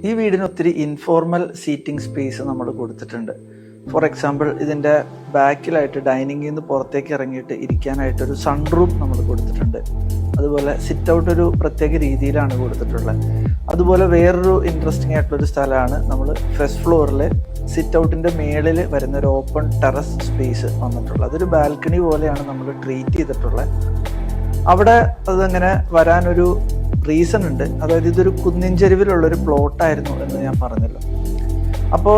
ഈ വീടിന് ഒത്തിരി ഇൻഫോർമൽ സീറ്റിംഗ് സ്പേസ് നമ്മൾ കൊടുത്തിട്ടുണ്ട്. ഫോർ എക്സാമ്പിൾ, ഇതിൻ്റെ ബാക്കിലായിട്ട് ഡൈനിങ്ങിൽ നിന്ന് പുറത്തേക്ക് ഇറങ്ങിയിട്ട് ഇരിക്കാനായിട്ടൊരു സൺറൂം നമ്മൾ കൊടുത്തിട്ടുണ്ട്. അതുപോലെ സിറ്റ് ഔട്ട് ഒരു പ്രത്യേക രീതിയിലാണ് കൊടുത്തിട്ടുള്ളത്. അതുപോലെ വേറൊരു ഇൻട്രസ്റ്റിംഗ് ആയിട്ടുള്ളൊരു സ്ഥലമാണ് നമ്മൾ ഫസ്റ്റ് ഫ്ലോറിൽ സിറ്റ് ഔട്ടിൻ്റെ മേളിൽ വരുന്ന ഒരു ഓപ്പൺ ടെറസ് സ്പേസ് വന്നിട്ടുള്ളത്. അതൊരു ബാൽക്കണി പോലെയാണ് നമ്മൾ ട്രീറ്റ് ചെയ്തിട്ടുള്ളത്. അവിടെ അതങ്ങനെ വരാനൊരു റീസൺ ഉണ്ട്. അതായത് ഇതൊരു കുന്നിൻ ചെരുവിലുള്ളൊരു പ്ലോട്ടായിരുന്നു എന്ന് ഞാൻ പറഞ്ഞല്ലോ. അപ്പോൾ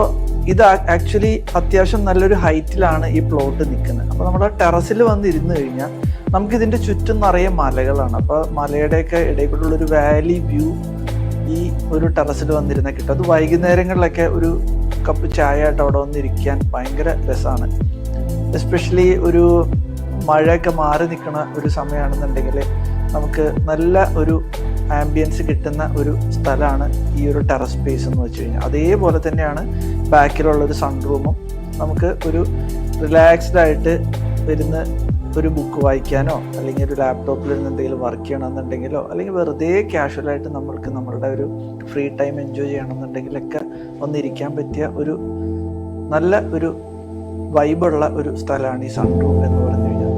ഇത് ആക്ച്വലി അത്യാവശ്യം നല്ലൊരു ഹൈറ്റിലാണ് ഈ പ്ലോട്ട് നിൽക്കുന്നത്. അപ്പോൾ നമ്മുടെ ടെറസിൽ വന്ന് ഇരുന്ന് കഴിഞ്ഞാൽ നമുക്കിതിൻ്റെ ചുറ്റും നിറയെ മലകളാണ്. അപ്പോൾ മലയുടെയൊക്കെ ഇടയിൽ കൂടെയുള്ളൊരു വാലി വ്യൂ ഈ ഒരു ടെറസിൽ വന്നിരുന്നാൽ കിട്ടും. അത് വൈകുന്നേരങ്ങളിലൊക്കെ ഒരു കപ്പ് ചായ ആയിട്ട് അവിടെ വന്നിരിക്കാൻ ഭയങ്കര രസമാണ്. എസ്പെഷ്യലി ഒരു മഴയൊക്കെ മാറി നിൽക്കുന്ന ഒരു സമയമാണെന്നുണ്ടെങ്കിൽ നമുക്ക് നല്ല ഒരു ആംബിയൻസ് കിട്ടുന്ന ഒരു സ്ഥലമാണ് ഈ ഒരു ടെറസ് സ്പേസ് എന്ന് വെച്ച് കഴിഞ്ഞാൽ. അതേപോലെ തന്നെയാണ് ബാക്കിലുള്ളൊരു സൺറൂമും. നമുക്ക് ഒരു റിലാക്സ്ഡ് ആയിട്ട് വരുന്ന ഒരു ബുക്ക് വായിക്കാനോ അല്ലെങ്കിൽ ഒരു ലാപ്ടോപ്പിൽ ഇരുന്ന് എന്തെങ്കിലും വർക്ക് ചെയ്യണമെന്നുണ്ടെങ്കിലോ അല്ലെങ്കിൽ വെറുതെ കാഷ്വലായിട്ട് നമ്മൾക്ക് നമ്മളുടെ ഒരു ഫ്രീ ടൈം എൻജോയ് ചെയ്യണമെന്നുണ്ടെങ്കിലൊക്കെ ഒന്നിരിക്കാൻ പറ്റിയ ഒരു നല്ല ഒരു വൈബുള്ള ഒരു സ്ഥലമാണ് ഈ സൺറൂം എന്ന് പറഞ്ഞു കഴിഞ്ഞാൽ.